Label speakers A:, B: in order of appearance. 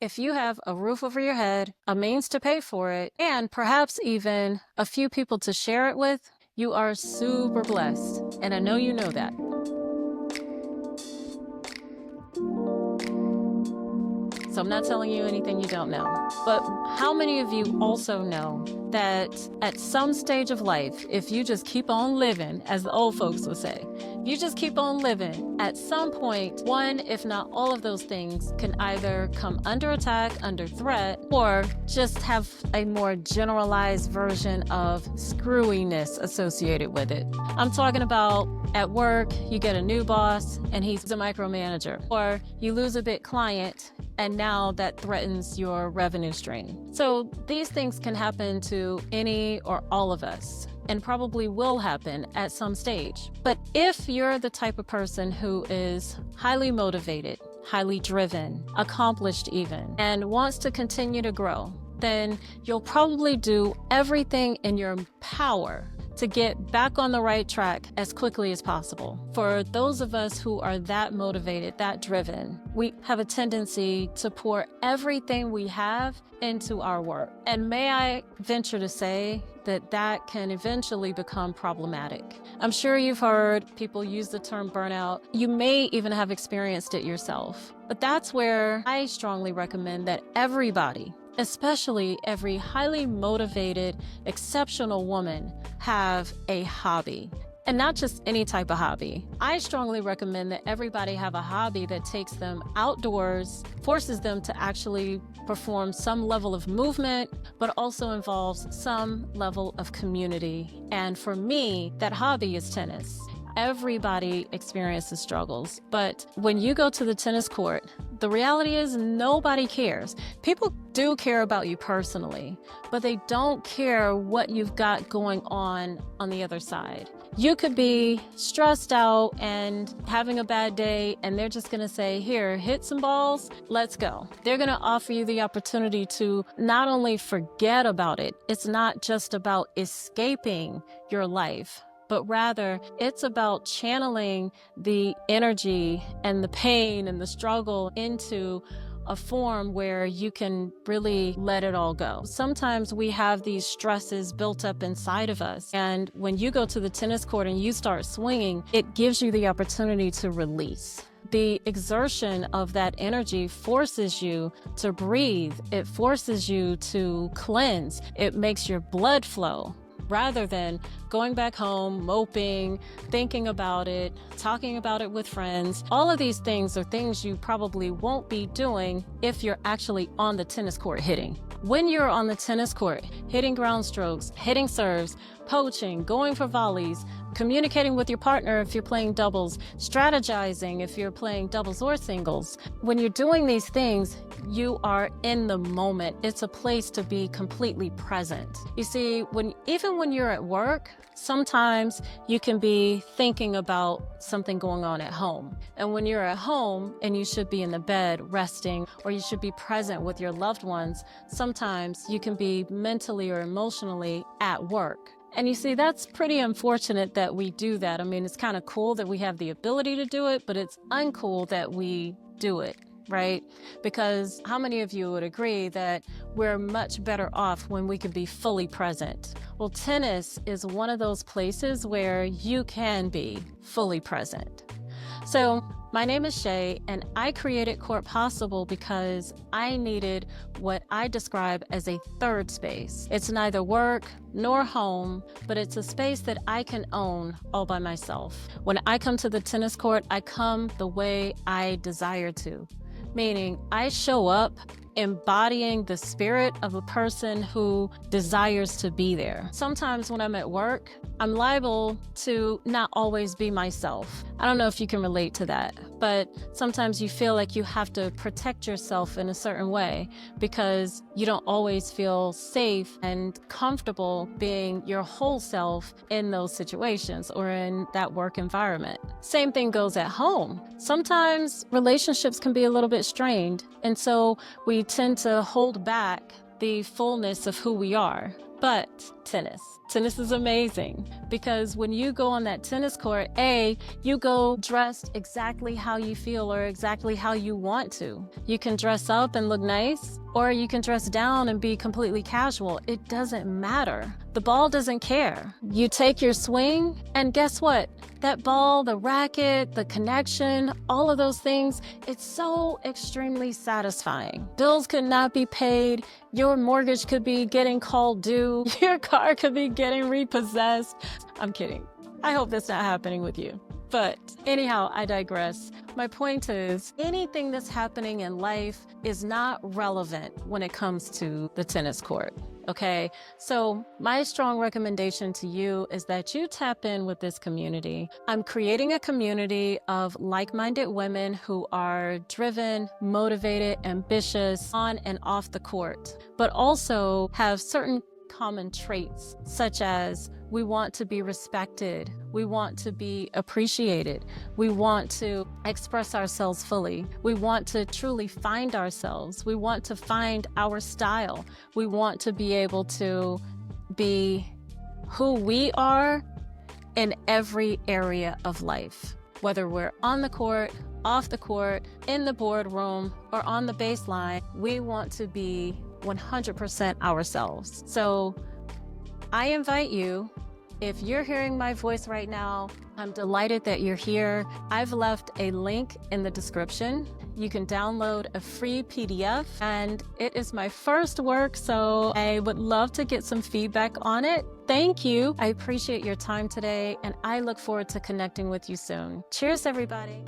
A: If you have a roof over your head, a means to pay for it, and perhaps even a few people to share it with, you are super blessed. And I know you know that. So I'm not telling you anything you don't know. But how many of you also know that at some stage of life, if you just keep on living, as the old folks would say, if you just keep on living, at some point, one, if not all of those things can either come under attack, under threat, or just have a more generalized version of screwiness associated with it. I'm talking about at work, you get a new boss and he's a micromanager, or you lose a big client and now that threatens your revenue stream. So these things can happen to any or all of us, and probably will happen at some stage. But if you're the type of person who is highly motivated, highly driven, accomplished even, and wants to continue to grow, then you'll probably do everything in your power to get back on the right track as quickly as possible. For those of us who are that motivated, that driven, we have a tendency to pour everything we have into our work. And may I venture to say that that can eventually become problematic. I'm sure you've heard people use the term burnout. You may even have experienced it yourself. But that's where I strongly recommend that everybody, especially every highly motivated, exceptional woman, have a hobby. And not just any type of hobby. I strongly recommend that everybody have a hobby that takes them outdoors, forces them to actually perform some level of movement, but also involves some level of community. And for me, that hobby is tennis. Everybody experiences struggles, but when you go to the tennis court, the reality is nobody cares. People do care about you personally, but they don't care what you've got going on the other side. You could be stressed out and having a bad day, and they're just going to say, here, hit some balls, let's go. They're going to offer you the opportunity to not only forget about it, it's not just about escaping your life, but rather it's about channeling the energy and the pain and the struggle into a form where you can really let it all go. Sometimes we have these stresses built up inside of us, and when you go to the tennis court and you start swinging, it gives you the opportunity to release. The exertion of that energy forces you to breathe. It forces you to cleanse. It makes your blood flow, rather than going back home, moping, thinking about it, talking about it with friends. All of these things are things you probably won't be doing if you're actually on the tennis court hitting. When you're on the tennis court, hitting ground strokes, hitting serves, poaching, going for volleys, communicating with your partner if you're playing doubles, strategizing if you're playing doubles or singles. When you're doing these things, you are in the moment. It's a place to be completely present. You see, even when you're at work, sometimes you can be thinking about something going on at home. And when you're at home and you should be in the bed resting, or you should be present with your loved ones, sometimes you can be mentally or emotionally at work. And you see, that's pretty unfortunate that we do that. I mean, it's kind of cool that we have the ability to do it, but it's uncool that we do it, right? Because how many of you would agree that we're much better off when we can be fully present? Well, tennis is one of those places where you can be fully present. So my name is Shay, and I created Court Possible because I needed what I describe as a third space. It's neither work nor home, but it's a space that I can own all by myself. When I come to the tennis court, I come the way I desire to, meaning I show up embodying the spirit of a person who desires to be there. Sometimes when I'm at work, I'm liable to not always be myself. I don't know if you can relate to that, but sometimes you feel like you have to protect yourself in a certain way because you don't always feel safe and comfortable being your whole self in those situations or in that work environment. Same thing goes at home. Sometimes relationships can be a little bit strained, and so we tend to hold back the fullness of who we are. But tennis is amazing because when you go on that tennis court, you go dressed exactly how you feel or exactly how you want to. You can dress up and look nice, or you can dress down and be completely casual. It doesn't matter. The ball doesn't care. You take your swing, and guess what? That ball, the racket, the connection, all of those things, it's so extremely satisfying. Bills could not be paid. Your mortgage could be getting called due. Your car could be getting repossessed. I'm kidding. I hope that's not happening with you. But anyhow, I digress. My point is, anything that's happening in life is not relevant when it comes to the tennis court. Okay, so my strong recommendation to you is that you tap in with this community. I'm creating a community of like-minded women who are driven, motivated, ambitious on and off the court, but also have certain common traits, such as we want to be respected, we want to be appreciated, we want to express ourselves fully, we want to truly find ourselves, we want to find our style, we want to be able to be who we are in every area of life, whether we're on the court, off the court, in the boardroom, or on the baseline. We want to be 100% ourselves. So I invite you, if you're hearing my voice right now, I'm delighted that you're here. I've left a link in the description. You can download a free PDF, and it is my first work, so I would love to get some feedback on it. Thank you. I appreciate your time today, and I look forward to connecting with you soon. Cheers, everybody.